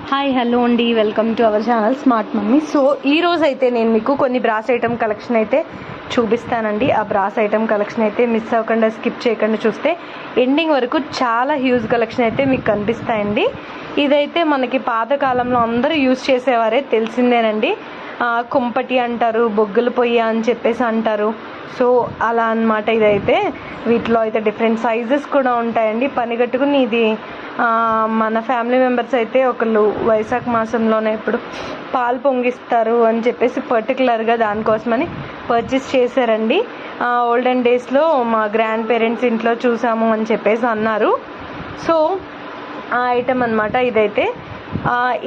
Hi hello అండి, welcome to our channel smart mummy. So ఈ రోజు అయితే నేను మీకు కొన్ని బ్రాస్ ఐటమ్ కలెక్షన్ అయితే చూపిస్తానండి. ఆ బ్రాస్ ఐటమ్ కలెక్షన్ అయితే మిస్ అవ్వకుండా స్కిప్ చేయకుండా చూస్తే ఎండింగ్ వరకు చాలా హ్యూజ్ కలెక్షన్ అయితే మీకు కనిపిస్తాయండి. ఇదైతే మనకి పాతకాలంలో అందరూ యూజ్ చేసేవారే, తెలిసిందేనండి. కుంపటి అంటారు, బొగ్గుల పొయ్యి అని చెప్పేసి అంటారు. సో అలా అన్నమాట. ఇదైతే వీటిలో అయితే డిఫరెంట్ సైజెస్ కూడా ఉంటాయండి. పని కట్టుకుని ఇది మన ఫ్యామిలీ మెంబర్స్ అయితే ఒకళ్ళు వైశాఖ మాసంలోనే ఇప్పుడు పాలు పొంగిస్తారు అని చెప్పేసి పర్టికులర్గా దానికోసమని పర్చేస్ చేశారండి. ఓల్డెన్ డేస్లో మా గ్రాండ్ పేరెంట్స్ ఇంట్లో చూసాము అని చెప్పేసి అన్నారు. సో ఆ ఐటమ్ అన్నమాట ఇదైతే.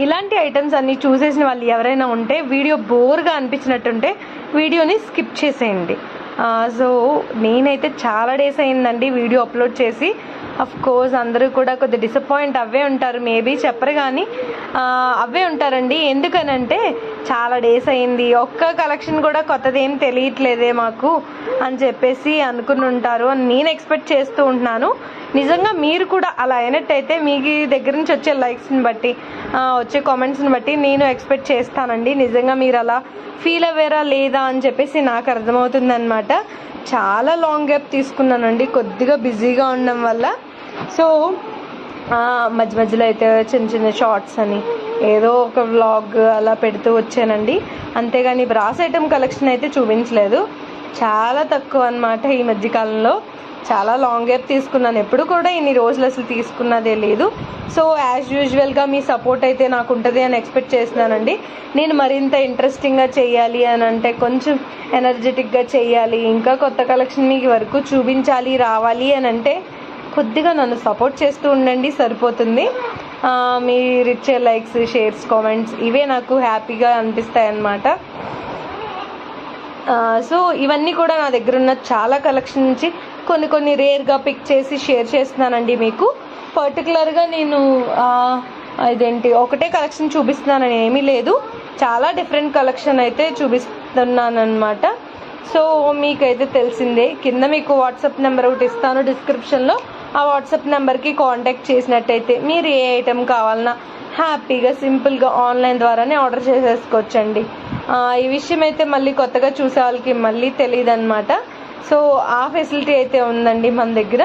ఇలాంటి ఐటమ్స్ అన్నీ చూసేసిన వాళ్ళు ఎవరైనా ఉంటే వీడియో బోర్గా అనిపించినట్టుంటే వీడియోని స్కిప్ చేసేయండి. సో నేనైతే చాలా డేస్ అయిందండి వీడియో అప్లోడ్ చేసి. అఫ్ కోర్స్ అందరూ కూడా కొద్దిగా డిసప్పాయింట్ అవే ఉంటారు, మేబీ చెప్పరు కానీ అవే ఉంటారండి. ఎందుకనంటే చాలా డేస్ అయింది, ఒక్క కలెక్షన్ కూడా కొత్తది ఏం తెలియట్లేదే మాకు అని చెప్పేసి అనుకుని ఉంటారు అని నేను ఎక్స్పెక్ట్ చేస్తూ ఉంటున్నాను. నిజంగా మీరు కూడా అలా అయినట్టయితే మీ దగ్గర నుంచి వచ్చే లైక్స్ని బట్టి వచ్చే కామెంట్స్ని బట్టి నేను ఎక్స్పెక్ట్ చేస్తానండి. నిజంగా మీరు అలా ఫీల్ అవ్వారా లేదా అని చెప్పేసి నాకు అర్థమవుతుంది అనమాట. చాలా లాంగ్ గ్యాప్ తీసుకున్నానండి కొద్దిగా బిజీగా ఉండడం వల్ల. సో మధ్య మధ్యలో అయితే చిన్న చిన్న షార్ట్స్ అని ఏదో ఒక వ్లాగ్ అలా పెడుతూ వచ్చానండి, అంతేగాని బ్రాస్ ఐటమ్ కలెక్షన్ అయితే చూపించలేదు. చాలా తక్కువ అనమాట ఈ మధ్యకాలంలో. చాలా లాంగ్ గ్యాప్ తీసుకున్నాను, ఎప్పుడు కూడా ఇన్ని రోజులు అసలు తీసుకున్నదే లేదు. సో యాజ్ యూజువల్గా మీ సపోర్ట్ అయితే నాకు ఉంటుంది అని ఎక్స్పెక్ట్ చేస్తున్నానండి. నేను మరింత ఇంట్రెస్టింగ్గా చేయాలి అని అంటే, కొంచెం ఎనర్జెటిక్గా చేయాలి, ఇంకా కొత్త కలెక్షన్ మీకు వరకు చూపించాలి రావాలి అని అంటే కొద్దిగా నన్ను సపోర్ట్ చేస్తూ ఉండండి, సరిపోతుంది. మీరు ఇచ్చే లైక్స్, షేర్స్, కామెంట్స్ ఇవే నాకు హ్యాపీగా అనిపిస్తాయి అన్నమాట. సో ఇవన్నీ కూడా నా దగ్గర ఉన్న చాలా కలెక్షన్ నుంచి కొన్ని రేర్గా పిక్ చేసి షేర్ చేస్తున్నానండి మీకు. పర్టికులర్గా నేను ఇదేంటి ఒకటే కలెక్షన్ చూపిస్తున్నానని ఏమీ లేదు, చాలా డిఫరెంట్ కలెక్షన్ అయితే చూపిస్తున్నాను అనమాట. సో మీకైతే తెలిసిందే, కింద మీకు వాట్సాప్ నెంబర్ ఒకటి ఇస్తాను డిస్క్రిప్షన్లో. ఆ వాట్సాప్ నెంబర్కి కాంటాక్ట్ చేసినట్టయితే మీరు ఏ ఐటెం కావాలన్నా హ్యాపీగా సింపుల్గా ఆన్లైన్ ద్వారానే ఆర్డర్ చేసేసుకోవచ్చండి. ఈ విషయం అయితే మళ్ళీ కొత్తగా చూసే వాళ్ళకి మళ్ళీ తెలియదు అనమాట. సో ఆ ఫెసిలిటీ అయితే ఉందండి మన దగ్గర.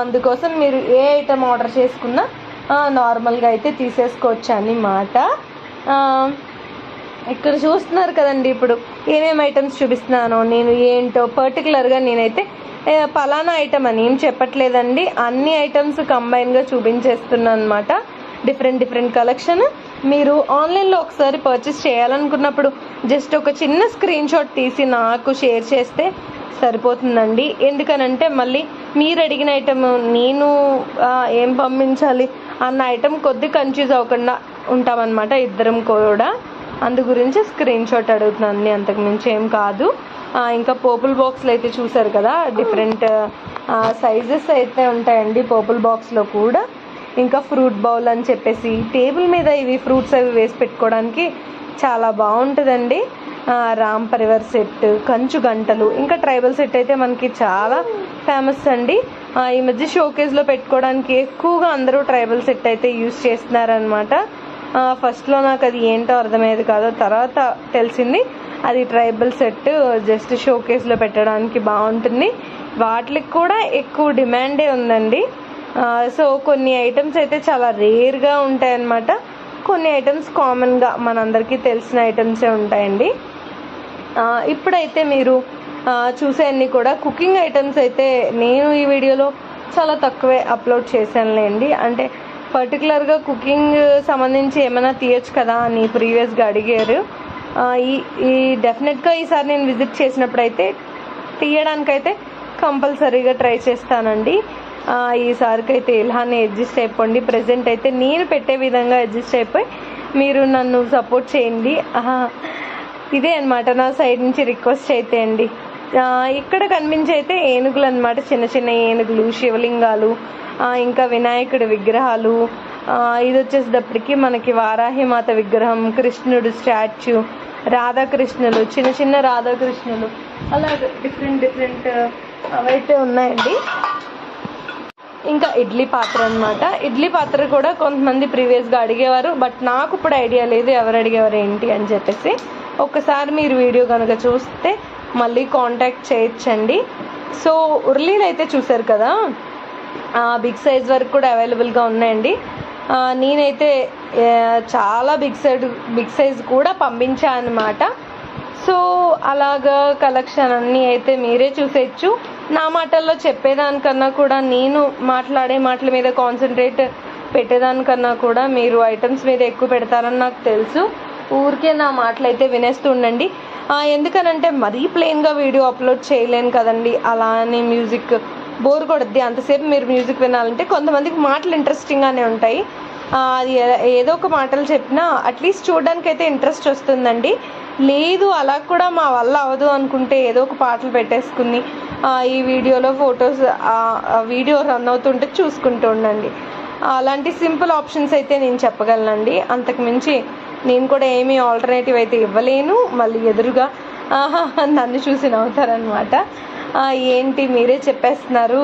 అందుకోసం మీరు ఏ ఐటెం ఆర్డర్ చేసుకున్నా నార్మల్గా అయితే తీసేసుకోవచ్చు అన్నమాట. ఇక్కడ చూస్తున్నారు కదండి, ఇప్పుడు ఏమేమి ఐటమ్స్ చూపిస్తున్నానో నేను ఏంటో పర్టికులర్గా నేనైతే పలానా ఐటమ్ అని ఏం చెప్పట్లేదండి. అన్ని ఐటమ్స్ కంబైన్గా చూపించేస్తున్నాను అనమాట. Different collection. మీరు ఆన్లైన్లో ఒకసారి పర్చేస్ చేయాలనుకున్నప్పుడు జస్ట్ ఒక చిన్న స్క్రీన్ షాట్ తీసి నాకు షేర్ చేస్తే సరిపోతుందండి. ఎందుకనంటే మళ్ళీ మీరు అడిగిన ఐటమ్ నేను ఏం పంపించాలి అన్న ఐటమ్ కొద్ది కన్ఫ్యూజ్ అవ్వకుండా ఉంటామన్నమాట ఇద్దరం కూడా. అందు గురించి స్క్రీన్ షాట్ అడుగుతున్నాను, అంతకు మించి ఏం కాదు. ఇంకా పర్పుల్ బాక్స్లో అయితే చూసారు కదా, డిఫరెంట్ సైజెస్ అయితే ఉంటాయండి పర్పుల్ బాక్స్లో కూడా. ఇంకా ఫ్రూట్ బౌల్ అని చెప్పేసి టేబుల్ మీద ఇవి ఫ్రూట్స్ అవి వేసి పెట్టుకోవడానికి చాలా బాగుంటుందండి. రామ్ పరివార్ సెట్, కంచు గంటలు, ఇంకా ట్రైబల్ సెట్ అయితే మనకి చాలా ఫేమస్ అండి. ఈ మధ్య షోకేస్లో పెట్టుకోవడానికి ఎక్కువగా అందరూ ట్రైబల్ సెట్ అయితే యూజ్ చేస్తున్నారనమాట. ఫస్ట్లో నాకు అది ఏంటో అర్థమయ్యేది కాదు, తర్వాత తెలిసింది అది ట్రైబల్ సెట్ జస్ట్ షోకేస్లో పెట్టడానికి బాగుంటుంది. వాటికి కూడా ఎక్కువ డిమాండే ఉందండి. సో కొన్ని ఐటమ్స్ అయితే చాలా రేర్గా ఉంటాయన్నమాట, కొన్ని ఐటమ్స్ కామన్గా మనందరికీ తెలిసిన ఐటమ్సే ఉంటాయండి. ఇప్పుడైతే మీరు చూసేవన్నీ కూడా కుకింగ్ ఐటమ్స్ అయితే నేను ఈ వీడియోలో చాలా తక్కువే అప్లోడ్ చేశానులేండి. అంటే పర్టికులర్గా కుకింగ్ సంబంధించి ఏమైనా తీయచ్చు కదా అని ప్రీవియస్గా అడిగారు. ఈ డెఫినెట్గా ఈసారి నేను విజిట్ చేసినప్పుడు అయితే తీయడానికైతే కంపల్సరీగా ట్రై చేస్తానండి. ఈసారికి అయితే ఇలానే అడ్జస్ట్ అయిపోండి. ప్రజెంట్ అయితే నేను పెట్టే విధంగా అడ్జస్ట్ అయిపోయి మీరు నన్ను సపోర్ట్ చేయండి. ఇదే అనమాట నా సైడ్ నుంచి రిక్వెస్ట్ అయితే అండి. ఇక్కడ కనిపించే అయితే ఏనుగులు అనమాట, చిన్న చిన్న ఏనుగులు, శివలింగాలు, ఇంకా వినాయకుడి విగ్రహాలు. ఇది వచ్చేసేటప్పటికి మనకి వారాహిమాత విగ్రహం, కృష్ణుడు స్టాచ్యూ, రాధాకృష్ణులు, చిన్న చిన్న రాధాకృష్ణులు, అలా డిఫరెంట్ అవైతే ఉన్నాయండి. ఇంకా ఇడ్లీ పాత్ర అనమాట. ఇడ్లీ పాత్ర కూడా కొంతమంది ప్రీవియస్గా అడిగేవారు, బట్ నాకు ఇప్పుడు ఐడియా లేదు ఎవరు అడిగేవారు ఏంటి అని చెప్పేసి. ఒకసారి మీరు వీడియో కనుక చూస్తే మళ్ళీ కాంటాక్ట్ చేయొచ్చండి. సో ఉర్లీలు అయితే చూసారు కదా, బిగ్ సైజ్ వరకు కూడా అవైలబుల్గా ఉన్నాయండి. నేనైతే చాలా బిగ్ సైజ్ కూడా పంపించాను అనమాట. సో అలాగా కలెక్షన్ అన్నీ అయితే మీరే చూసేయచ్చు. నా మాటల్లో చెప్పేదానికన్నా కూడా నేను మాట్లాడే మాటల మీద కాన్సన్ట్రేట్ పెట్టేదానికన్నా కూడా మీరు ఐటమ్స్ మీద ఎక్కువ పెడతారని నాకు తెలుసు. ఊరికే నా మాటలు అయితే వినేస్తూ ఉండండి. ఎందుకనంటే మరీ ప్లెయిన్గా వీడియో అప్లోడ్ చేయలేను కదండి. అలా అని మ్యూజిక్ బోర్ కొడుద్ది. అంతసేపు మీరు మ్యూజిక్ వినాలంటే కొంతమందికి మాటలు ఇంట్రెస్టింగ్గానే ఉంటాయి. అది ఏదో ఒక మాటలు చెప్పినా అట్లీస్ట్ చూడడానికి అయితే ఇంట్రెస్ట్ వస్తుందండి. లేదు అలా కూడా మా వల్ల అవ్వదు అనుకుంటే ఏదో ఒక పాటలు పెట్టేసుకుని ఈ వీడియోలో ఫొటోస్ వీడియో రన్ అవుతుంటే చూసుకుంటూ ఉండండి. అలాంటి సింపుల్ ఆప్షన్స్ అయితే నేను చెప్పగలనండి. అంతకుమించి నేను కూడా ఏమీ ఆల్టర్నేటివ్ అయితే ఇవ్వలేను. మళ్ళీ ఎదురుగా నన్ను చూసి నవ్వుతారనమాట. ఏంటి మీరే చెప్పేస్తున్నారు,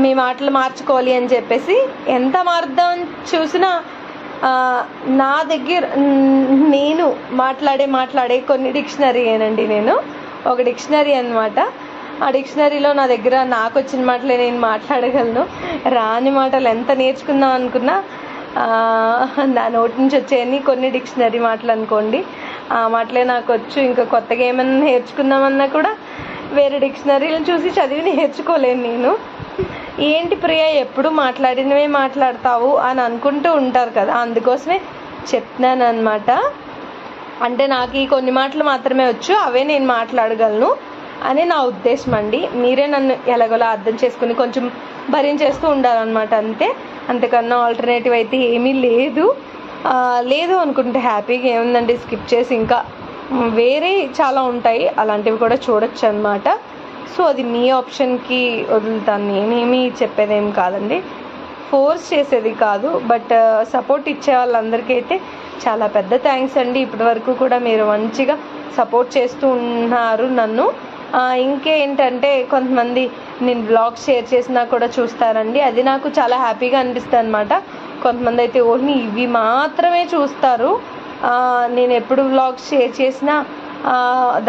మీ మాటలు మార్చుకోవాలి అని చెప్పేసి. ఎంత మారుద్దామని చూసినా నా దగ్గర నేను మాట్లాడే కొన్ని డిక్షనరీ ఏనండి. నేను ఒక డిక్షనరీ అనమాట. ఆ డిక్షనరీలో నా దగ్గర నాకు వచ్చిన మాటలే నేను మాట్లాడగలను. రాని మాటలు ఎంత నేర్చుకుందాం అనుకున్నా నా నోటి నుంచి వచ్చేయని కొన్ని డిక్షనరీ మాటలు అనుకోండి. ఆ మాటలే నాకు వచ్చు. ఇంకా కొత్తగా ఏమైనా నేర్చుకుందామన్నా కూడా వేరే డిక్షనరీలను చూసి చదివి నేర్చుకోలేను నేను. ఏంటి ప్రియ ఎప్పుడు మాట్లాడినవే మాట్లాడతావు అని అనుకుంటూ ఉంటారు కదా, అందుకోసమే చెప్తున్నాను అనమాట. అంటే నాకు ఈ కొన్ని మాటలు మాత్రమే వచ్చు, అవే నేను మాట్లాడగలను అని నా ఉద్దేశం అండి. మీరే నన్ను ఎలాగోలా అర్థం చేసుకుని కొంచెం భరించేస్తూ ఉండాలన్నమాట, అంతే. అంతకన్నా ఆల్టర్నేటివ్ అయితే ఏమీ లేదు. లేదు అనుకుంటే హ్యాపీగా ఏముందండి, స్కిప్ చేసి ఇంకా వేరే చాలా ఉంటాయి, అలాంటివి కూడా చూడొచ్చు అనమాట. సో అది మీ ఆప్షన్కి వదులుతాను, నేనేమి చెప్పేదేం కాదండి, ఫోర్స్ చేసేది కాదు. బట్ సపోర్ట్ ఇచ్చే వాళ్ళందరికీ అయితే చాలా పెద్ద థ్యాంక్స్ అండి. ఇప్పటి వరకు కూడా మీరు మంచిగా సపోర్ట్ చేస్తూ ఉన్నారు నన్ను. ఇంకేంటంటే కొంతమంది నేను బ్లాగ్స్ షేర్ చేసినా కూడా చూస్తారండి, అది నాకు చాలా హ్యాపీగా అనిపిస్తుంది అనమాట. కొంతమంది అయితే ఓన్లీ ఇవి మాత్రమే చూస్తారు. నేను ఎప్పుడు బ్లాగ్స్ షేర్ చేసినా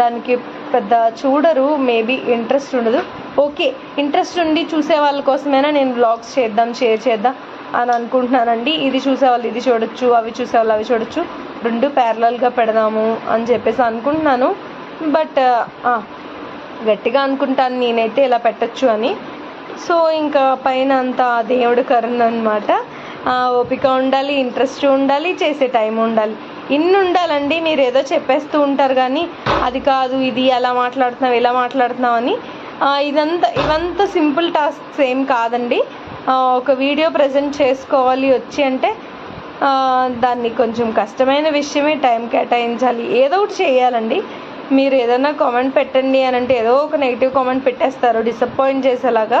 దానికి పెద్ద చూడరు, మేబీ ఇంట్రెస్ట్ ఉండదు. ఓకే, ఇంట్రెస్ట్ ఉండి చూసే వాళ్ళ కోసమైనా నేను బ్లాగ్స్ షేర్ చేద్దాం అని అనుకుంటున్నానండి. ఇది చూసేవాళ్ళు ఇది చూడొచ్చు, అవి చూసేవాళ్ళు అవి చూడొచ్చు, రెండు ప్యారలల్గా పెడదాము అని చెప్పేసి అనుకుంటున్నాను. బట్ గట్టిగా అనుకుంటాను నేనైతే ఇలా పెట్టచ్చు అని. సో ఇంకా పైన అంతా దేవుడు కరుణ అనమాట. ఓపిక ఉండాలి, ఇంట్రెస్ట్ ఉండాలి, చేసే టైం ఉండాలి, ఇన్ని ఉండాలండి. మీరు ఏదో చెప్పేస్తూ ఉంటారు కానీ అది కాదు, ఇది ఎలా మాట్లాడుతున్నావు ఇలా మాట్లాడుతున్నావు అని. ఇవంతా సింపుల్ టాస్క్స్ ఏం కాదండి. ఒక వీడియో ప్రజెంట్ చేసుకోవాలి వచ్చి అంటే దాన్ని కొంచెం కష్టమైన విషయమే, టైం కేటాయించాలి, ఏదో ఒకటి చేయాలండి. మీరు ఏదైనా కామెంట్ పెట్టండి అని అంటే ఏదో ఒక నెగిటివ్ కామెంట్ పెట్టేస్తారు డిసప్పాయింట్ చేసేలాగా.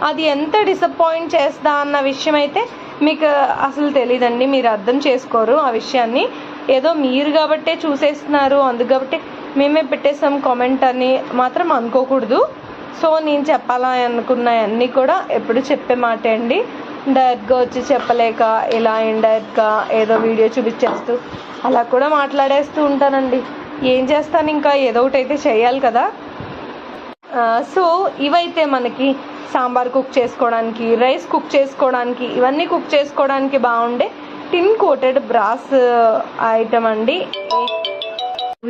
అది ఎంత డిసప్పాయింట్ చేస్తా అన్న విషయం అయితే మీకు అసలు తెలియదండి, మీరు అర్థం చేసుకోరు ఆ విషయాన్ని. ఏదో మీరు కాబట్టే చూసేస్తున్నారు, అందుకు కాబట్టి మేమే పెట్టేసాం కామెంట్ అని మాత్రం అనుకోకూడదు. సో నేను చెప్పాలనుకున్నవన్నీ కూడా ఎప్పుడు చెప్పే మాట అండి. డైరెక్ట్గా వచ్చి చెప్పలేక ఇలా ఇండైరెక్ట్గా ఏదో వీడియో చూపించేస్తూ అలా కూడా మాట్లాడేస్తూ ఉంటానండి. ఏం చేస్తాను, ఇంకా ఏదో ఒకటి అయితే చేయాలి కదా. సో ఇవైతే మనకి సాంబార్ కుక్ చేసుకోవడానికి, రైస్ కుక్ చేసుకోవడానికి, ఇవన్నీ కుక్ చేసుకోవడానికి బాగుండే టిన్ కోటెడ్ బ్రాస్ ఐటమ్ అండి.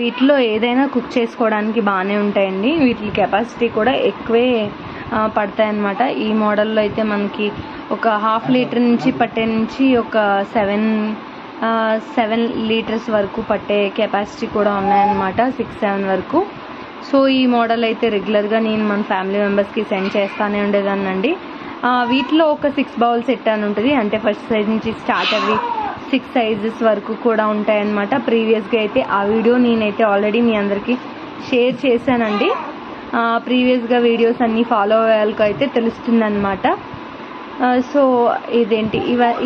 వీటిలో ఏదైనా కుక్ చేసుకోవడానికి బాగానే ఉంటాయండి. వీటి కెపాసిటీ కూడా ఎక్కువే పడతాయి అన్నమాట. ఈ మోడల్లో అయితే మనకి ఒక 1/2 లీటర్ నుంచి పట్టే నుంచి ఒక 7 లీటర్స్ వరకు పట్టే కెపాసిటీ కూడా ఉన్నాయన్నమాట, 6-7 వరకు. సో ఈ మోడల్ అయితే రెగ్యులర్గా నేను మన ఫ్యామిలీ మెంబర్స్కి సెండ్ చేస్తూనే ఉండేదాన్నండి. వీటిలో ఒక 6 బౌల్ సెట్ అని ఉంటుంది, అంటే ఫస్ట్ సైజ్ నుంచి స్టార్ట్ అవి 6 సైజెస్ వరకు కూడా ఉంటాయన్నమాట. ప్రీవియస్గా అయితే ఆ వీడియో నేనైతే ఆల్రెడీ మీ అందరికీ షేర్ చేశానండి. ప్రీవియస్గా వీడియోస్ అన్నీ ఫాలో అయ్యే వాళ్ళకి అయితే తెలుస్తుందన్నమాట. సో ఇదేంటి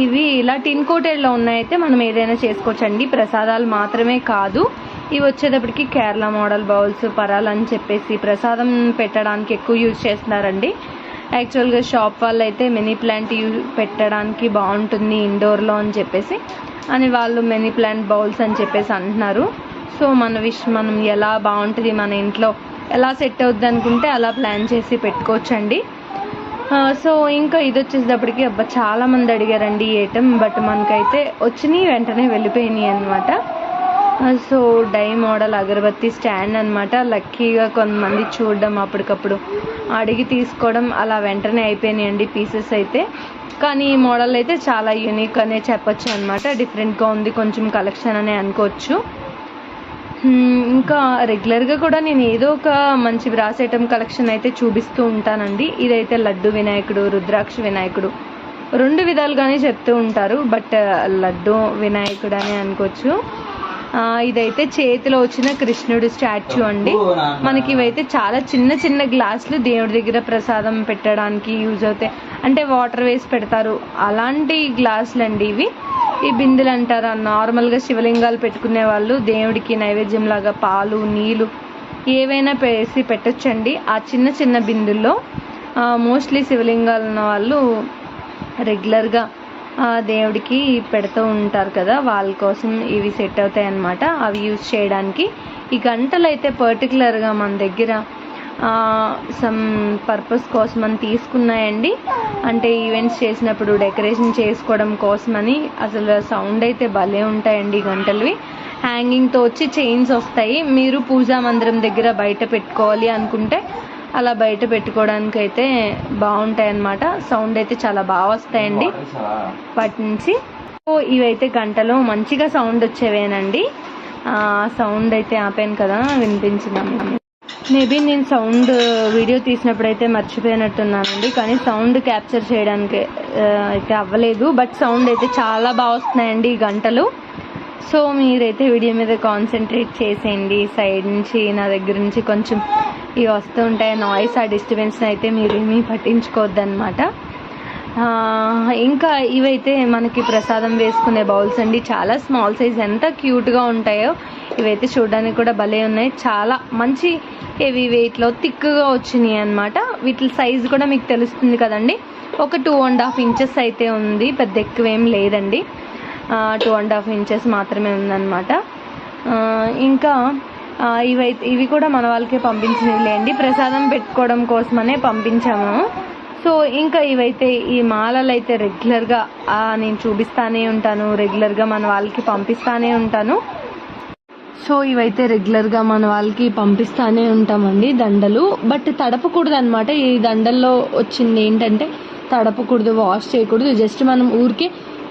ఇవి ఇలా టిన్ కోటెడ్లో ఉన్నాయితే మనం ఏదైనా చేసుకోవచ్చండి. ప్రసాదాలు మాత్రమే కాదు, ఇవి వచ్చేటప్పటికి కేరళ మోడల్ బౌల్స్, పరాలు అని చెప్పేసి ప్రసాదం పెట్టడానికి ఎక్కువ యూజ్ చేస్తున్నారండి. యాక్చువల్గా షాప్ వాళ్ళు అయితే మనీ ప్లాంట్ పెట్టడానికి బాగుంటుంది ఇండోర్లో అని చెప్పేసి అని వాళ్ళు మనీ ప్లాంట్ బౌల్స్ అని చెప్పేసి అంటున్నారు. సో మనం ఎలా బాగుంటుంది మన ఇంట్లో ఎలా సెట్ అవుద్ది అనుకుంటే అలా ప్లాన్ చేసి పెట్టుకోవచ్చండి. సో ఇంకా ఇది వచ్చేటప్పటికి అబ్బా చాలామంది అడిగారండి ఈ ఐటమ్, బట్ మనకైతే వచ్చినాయి వెంటనే వెళ్ళిపోయినాయి అనమాట. సో డై మోడల్ అగరబత్తి స్టాండ్ అనమాట. లక్కీగా కొంతమంది చూడడం అప్పటికప్పుడు అడిగి తీసుకోవడం అలా వెంటనే అయిపోయినాయండి పీసెస్ అయితే. కానీ ఈ మోడల్ అయితే చాలా యూనిక్ అనే చెప్పొచ్చు అనమాట. డిఫరెంట్గా ఉంది, కొంచెం కలెక్షన్ అనే అనుకోవచ్చు. ఇంకా రెగ్యులర్గా కూడా నేను ఏదో ఒక మంచి బ్రాస్ ఐటమ్ కలెక్షన్ అయితే చూపిస్తూ ఉంటానండి. ఇదైతే లడ్డు వినాయకుడు, రుద్రాక్ష వినాయకుడు 2 విధాలుగానే చెప్తూ ఉంటారు, బట్ లడ్డు వినాయకుడు అని అనుకోవచ్చు. ఇదైతే చేతిలో వచ్చిన కృష్ణుడు స్టాచ్యూ అండి. మనకి ఇవైతే చాలా చిన్న చిన్న గ్లాసులు దేవుడి దగ్గర ప్రసాదం పెట్టడానికి యూజ్ అవుతాయి, అంటే వాటర్ వేసి పెడతారు అలాంటి గ్లాసులు అండి ఇవి. ఈ బిందెలు అంటారా, నార్మల్గా శివలింగాలు పెట్టుకునే వాళ్ళు దేవుడికి నైవేద్యం లాగా పాలు నీళ్ళు ఏవైనా వేసి పెట్టొచ్చండి. ఆ చిన్న చిన్న బిందుల్లో మోస్ట్లీ శివలింగాలు ఉన్న వాళ్ళు రెగ్యులర్గా దేవుడికి పెడుతూ ఉంటారు కదా, వాళ్ళ కోసం ఇవి సెట్ అవుతాయి అన్నమాట. అవి యూజ్ చేయడానికి ఈ గంటలు అయితే పర్టికులర్గా మన దగ్గర సమ్ పర్పస్ కోసం అని తీసుకున్నాయండి. అంటే ఈవెంట్స్ చేసినప్పుడు డెకరేషన్ చేసుకోవడం కోసమని. అసలు సౌండ్ అయితే భలే ఉంటాయండి గంటలువి. హ్యాంగింగ్తో వచ్చి చైన్స్ వస్తాయి. మీరు పూజా మందిరం దగ్గర బయట పెట్టుకోవాలి అనుకుంటే అలా బయట పెట్టుకోవడానికి అయితే బాగుంటాయి అన్నమాట. సౌండ్ అయితే చాలా బాగా వస్తాయండి వాటి నుంచి. ఇవైతే గంటలో మంచిగా సౌండ్ వచ్చేవేనండి. సౌండ్ అయితే ఆపాను కదా, వినిపించింది. మేబీ నేను సౌండ్ వీడియో తీసినప్పుడు అయితే మర్చిపోయినట్టున్నానండి, కానీ సౌండ్ క్యాప్చర్ చేయడానికి అయితే అవ్వలేదు. బట్ సౌండ్ అయితే చాలా బాగా వస్తున్నాయండి ఈ గంటలు. సో మీరైతే వీడియో మీద కాన్సన్ట్రేట్ చేసేయండి. సైడ్ నుంచి నా దగ్గర నుంచి కొంచెం ఇవి వస్తూ ఉంటాయి నాయిస్, ఆ డిస్టర్బెన్స్ని అయితే మీరు ఏమీ పట్టించుకోవద్దనమాట. ఇంకా ఇవైతే మనకి ప్రసాదం వేసుకునే బౌల్స్ అండి. చాలా స్మాల్ సైజ్, ఎంత క్యూట్గా ఉంటాయో. ఇవైతే చూడడానికి కూడా భలే ఉన్నాయి. చాలా మంచి హెవీ వెయిట్లో థిక్గా వచ్చినాయి అనమాట. వీటి సైజు కూడా మీకు తెలుస్తుంది కదండి, ఒక 2.5 ఇంచెస్ అయితే ఉంది, పెద్ద ఎక్కువేం లేదండి. 2.5 ఇంచెస్ మాత్రమే ఉందన్నమాట. ఇంకా ఇవి కూడా మన వాళ్ళకే పంపించినవి లేండి, ప్రసాదం పెట్టుకోవడం కోసమనే పంపించాము. సో ఇంకా ఇవైతే ఈ మాలలు అయితే రెగ్యులర్గా నేను చూపిస్తానే ఉంటాను, రెగ్యులర్గా మన వాళ్ళకి పంపిస్తానే ఉంటాను. సో ఇవైతే రెగ్యులర్గా మన వాళ్ళకి పంపిస్తానే ఉంటామండి దండలు. బట్ తడపకూడదు అనమాట. ఈ దండల్లో వచ్చింది ఏంటంటే తడపకూడదు, వాష్ చేయకూడదు. జస్ట్ మనం ఊరికే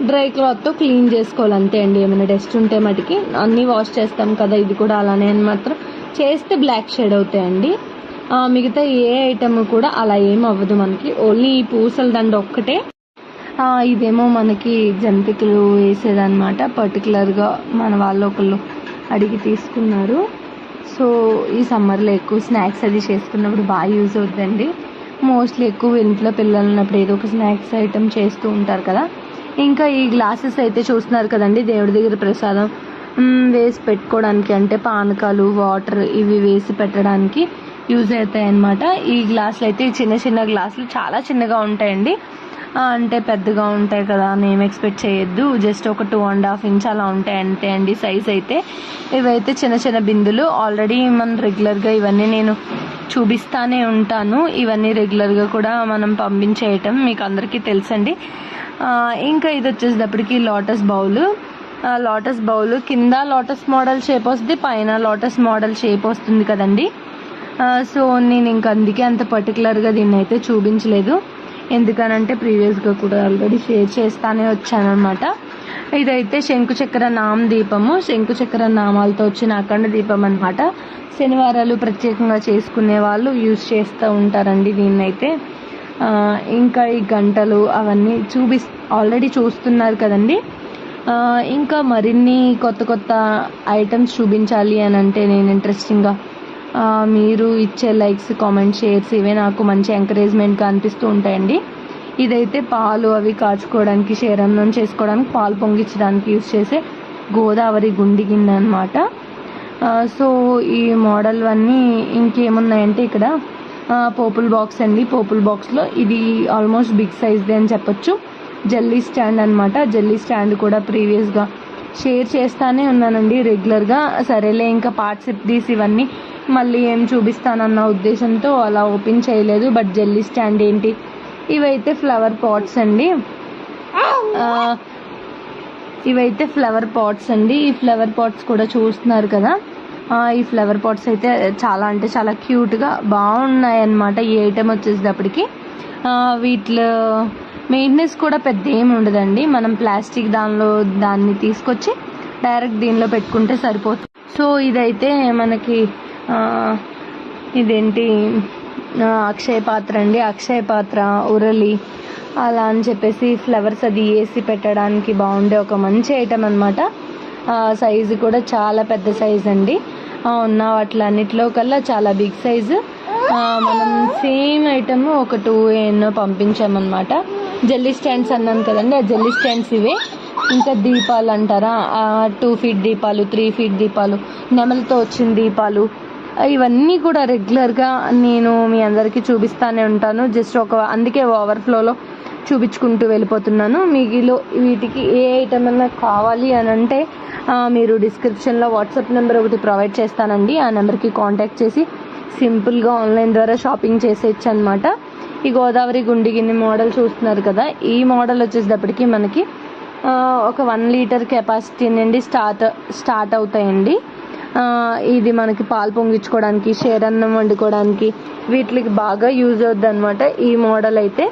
డ్రై క్లాత్తో క్లీన్ చేసుకోవాలి అంతే అండి. ఏమైనా డస్ట్ ఉంటే మటుకి అన్నీ వాష్ చేస్తాం కదా, ఇది కూడా అలానే అని మాత్రం చేస్తే బ్లాక్ షేడ్ అవుతాయండి. మిగతా ఏ ఐటమ్ కూడా అలా ఏం అవ్వదు మనకి. ఓన్లీ ఈ పూసల దండ ఒక్కటే. ఇదేమో మనకి జంతికలు వేసేదన్నమాట. పర్టికులర్గా మన వాళ్ళు ఒకళ్ళు అడిగి తీసుకున్నారు. సో ఈ సమ్మర్లో ఎక్కువ స్నాక్స్ అది చేసుకున్నప్పుడు బాగా యూజ్ అవుతుందండి. మోస్ట్లీ ఎక్కువ ఇంట్లో పిల్లలు ఉన్నప్పుడు ఏదో ఒక స్నాక్స్ ఐటమ్ చేస్తూ ఉంటారు కదా. ఇంకా ఈ గ్లాసెస్ అయితే చూస్తున్నారు కదండి, దేవుడి దగ్గర ప్రసాదం వేసి పెట్టుకోవడానికి, అంటే పానకాలు వాటర్ ఇవి వేసి పెట్టడానికి యూజ్ అవుతాయి అన్నమాట. ఈ గ్లాసులు అయితే చిన్న చిన్న గ్లాసులు చాలా చిన్నగా ఉంటాయండి. అంటే పెద్దగా ఉంటాయి కదా అని ఏం ఎక్స్పెక్ట్ చేయొద్దు. జస్ట్ ఒక 2.5 ఇంచ్ అలా ఉంటాయి అంతే అండి సైజ్ అయితే. ఇవైతే చిన్న చిన్న బిందులు. ఆల్రెడీ మనం రెగ్యులర్గా ఇవన్నీ నేను చూపిస్తానే ఉంటాను. ఇవన్నీ రెగ్యులర్గా కూడా మనం పంపించేయటం మీకు అందరికీ తెలుసండి. ఇంకా ఇది వచ్చేటప్పటికి లోటస్ బౌల్ కింద లోటస్ మోడల్ షేప్ వస్తుంది, పైన లోటస్ మోడల్ షేప్ వస్తుంది కదండి. సో నేను ఇంకా అందుకే అంత పర్టికులర్గా దీన్ని అయితే చూపించలేదు. ఎందుకనంటే ప్రీవియస్గా కూడా ఆల్రెడీ షేర్ చేస్తానే వచ్చానమాట. ఇదైతే శంకుచక్ర దీపము, శంకుచక్ర నామాలతో వచ్చిన అఖండ దీపం అనమాట. శనివారాలు ప్రత్యేకంగా చేసుకునే వాళ్ళు యూజ్ చేస్తూ ఉంటారండి దీన్నైతే. ఇంకా ఈ గంటలు అవన్నీ ఆల్రెడీ చూస్తున్నారు కదండి. ఇంకా మరిన్ని కొత్త ఐటమ్స్ చూపించాలి అని అంటే నేను ఇంట్రెస్టింగ్గా మీరు ఇచ్చే లైక్స్, కామెంట్స్, షేర్స్ ఇవే నాకు మంచి ఎంకరేజ్మెంట్గా అనిపిస్తూ ఉంటాయండి. ఇదైతే పాలు అవి కాచుకోవడానికి, క్షీరాన్నం చేసుకోవడానికి, పాలు పొంగించడానికి యూజ్ చేసే గోదావరి గుండి గిన్నె అనమాట. సో ఈ మోడల్ అన్నీ ఇంకేమున్నాయంటే ఇక్కడ పోపుల్ బాక్స్ అండి. పోపుల్ బాక్స్లో ఇది ఆల్మోస్ట్ బిగ్ సైజ్దే అని చెప్పొచ్చు. జల్లీ స్టాండ్ అనమాట. జల్లీ స్టాండ్ కూడా ప్రీవియస్గా షేర్ చేస్తానే ఉన్నానండి రెగ్యులర్గా. సరేలే ఇంకా పార్ట్స్ తీసి ఇవన్నీ మళ్ళీ ఏం చూపిస్తానన్న ఉద్దేశంతో అలా ఓపెన్ చేయలేదు. బట్ జల్లీ స్టాండ్ ఏంటి, ఇవైతే ఫ్లవర్ పాట్స్ అండి. ఇవైతే ఫ్లవర్ పాట్స్ అండి. ఈ ఫ్లవర్ పాట్స్ కూడా చూస్తున్నారు కదా. ఈ ఫ్లవర్ పాట్స్ అయితే చాలా అంటే చాలా క్యూట్గా బాగున్నాయి అన్నమాట. ఈ ఐటెం వచ్చేటప్పటికి వీటిలో మెయింటెనెన్స్ కూడా పెద్ద ఏమి ఉండదండి. మనం ప్లాస్టిక్ దాన్ని తీసుకొచ్చి డైరెక్ట్ దీనిలో పెట్టుకుంటే సరిపోతుంది. సో ఇదైతే మనకి ఇదేంటి అక్షయ పాత్ర అండి. అక్షయ పాత్ర, ఉరలి అలా అని చెప్పేసి ఫ్లవర్స్ అది వేసి పెట్టడానికి బాగుండే ఒక మంచి ఐటెం అనమాట. సైజు కూడా చాలా పెద్ద సైజ్ అండి. ఉన్న వాటిలన్నిటిలో కల్లా చాలా బిగ్ సైజు. మనం సేమ్ ఐటమ్ ఒక 2 ఎన్నో పంపించామన్నమాట. జల్లీ స్టాండ్స్ అన్నాను కదండి, ఆ జల్లీ స్టాండ్స్ ఇవే. ఇంకా దీపాలు అంటారా, 2 ఫీట్ దీపాలు, 3 ఫీట్ దీపాలు, నెమలతో వచ్చిన దీపాలు, ఇవన్నీ కూడా రెగ్యులర్గా నేను మీ అందరికీ చూపిస్తూనే ఉంటాను. జస్ట్ అందుకే ఓవర్ఫ్లోలో చూపించుకుంటూ వెళ్ళిపోతున్నాను. మిగిలిలో వీటికి ఏ ఐటమ్ అన్నా కావాలి అని అంటే మీరు డిస్క్రిప్షన్లో వాట్సాప్ నెంబర్ ఒకటి ప్రొవైడ్ చేస్తానండి. ఆ నెంబర్కి కాంటాక్ట్ చేసి సింపుల్గా ఆన్లైన్ ద్వారా షాపింగ్ చేసేయచ్చు అనమాట. ఈ గోదావరి గుండి గిన్నె మోడల్ చూస్తున్నారు కదా. ఈ మోడల్ వచ్చేటప్పటికి మనకి ఒక 1 లీటర్ కెపాసిటీ నుండి స్టార్ట్ అవుతాయండి. ఇది మనకి పాలు పొంగించుకోవడానికి, షేరన్నం వండుకోవడానికి వీటికి బాగా యూజ్ అవుద్ది అనమాట ఈ మోడల్ అయితే.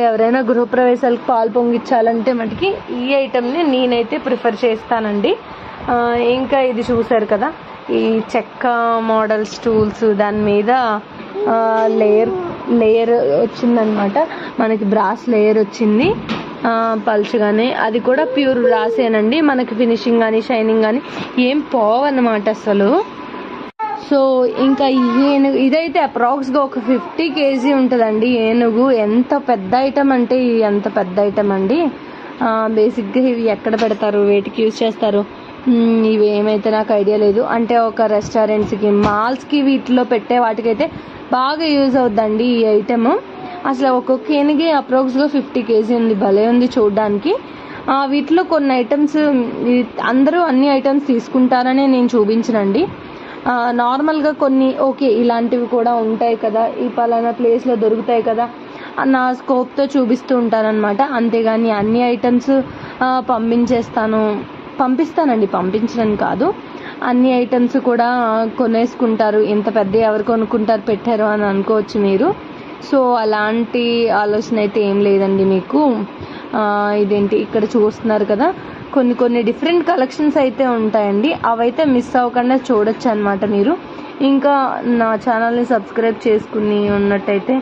ఎవరైనా గృహప్రవేశాలకు పాలు పొంగించాలంటే మనకి ఈ ఐటెంని నేనైతే ప్రిఫర్ చేస్తానండి. ఇంకా ఇది చూసారు కదా, ఈ చెక్క మోడల్ స్టూల్స్, దాని మీద లేయర్ వచ్చిందనమాట. మనకి బ్రాస్ లేయర్ వచ్చింది పల్చగానే. అది కూడా ప్యూర్ బ్రాసేనండి. మనకి ఫినిషింగ్ కానీ షైనింగ్ కానీ ఏం పోవన్నమాట అసలు. సో ఇంకా ఏనుగు ఇదైతే అప్రాక్స్గా ఒక 50 kg ఉంటుందండి. ఏనుగు ఎంత పెద్ద ఐటమ్ అంటే ఎంత పెద్ద ఐటమ్ అండి. బేసిక్గా ఇవి ఎక్కడ పెడతారు, వేటికి యూజ్ చేస్తారు, ఇవి ఏమైతే నాకు ఐడియా లేదు. అంటే ఒక రెస్టారెంట్స్కి, మాల్స్కి వీటిలో పెట్టే వాటికైతే బాగా యూజ్ అవుద్దండి ఈ ఐటమ్. అసలు ఒక్కొక్క ఏనుగు అప్రాక్స్గా 50 kg ఉంది. భలే ఉంది చూడడానికి. వీటిలో కొన్ని ఐటమ్స్ అందరూ అన్ని ఐటమ్స్ తీసుకుంటారనే నేను చూపించనండి. నార్మల్గా కొన్ని ఓకే ఇలాంటివి కూడా ఉంటాయి కదా, ఈ పలానా ప్లేస్లో దొరుకుతాయి కదా నా స్కోప్తో చూపిస్తూ ఉంటానన్నమాట. అంతేగాని అన్ని ఐటమ్స్ పంపిస్తానండి, పంపించడం కాదు. అన్ని ఐటమ్స్ కూడా కొనేసుకుంటారు. ఇంత పెద్ద ఎవరు కొనుక్కుంటారు పెట్టారు అని అనుకోవచ్చు మీరు. సో అలాంటి ఆలోచన అయితే ఏం లేదండి మీకు. ఇదేంటి ఇక్కడ చూస్తున్నారు కదా, కొన్ని డిఫరెంట్ కలెక్షన్స్ అయితే ఉంటాయండి. అవైతే మిస్ అవ్వకుండా చూడొచ్చు అనమాట మీరు. ఇంకా నా ఛానల్ని సబ్స్క్రైబ్ చేసుకుని ఉన్నట్టయితే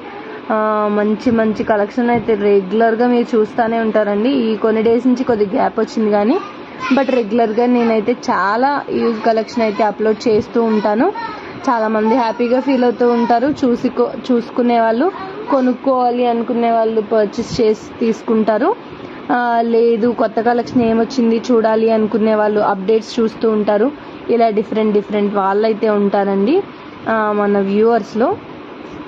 మంచి కలెక్షన్ అయితే రెగ్యులర్గా మీరు చూస్తూనే ఉంటారండి. ఈ కొన్ని డేస్ నుంచి కొద్దిగా గ్యాప్ వచ్చింది కానీ బట్ రెగ్యులర్గా నేనైతే చాలా యూజ్ కలెక్షన్ అయితే అప్లోడ్ చేస్తూ ఉంటాను. చాలామంది హ్యాపీగా ఫీల్ అవుతూ ఉంటారు. చూసుకునే వాళ్ళు, కొనుక్కోవాలి అనుకునే వాళ్ళు పర్చేస్ చేసి తీసుకుంటారు. లేదు కొత్త కలెక్షన్ ఏమొచ్చింది చూడాలి అనుకునే వాళ్ళు అప్డేట్స్ చూస్తూ ఉంటారు. ఇలా డిఫరెంట్ వాళ్ళైతే ఉంటారండి మన వ్యూవర్స్లో.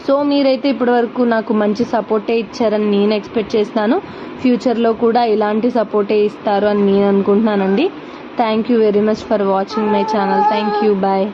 సో మీరైతే ఇప్పటివరకు నాకు మంచి సపోర్టే ఇచ్చారని నేను ఎక్స్పెక్ట్ చేస్తున్నాను. ఫ్యూచర్లో కూడా ఇలాంటి సపోర్టే ఇస్తారు అని నేను అనుకుంటున్నానండి. Thank you very much for watching my channel. Thank you. Bye.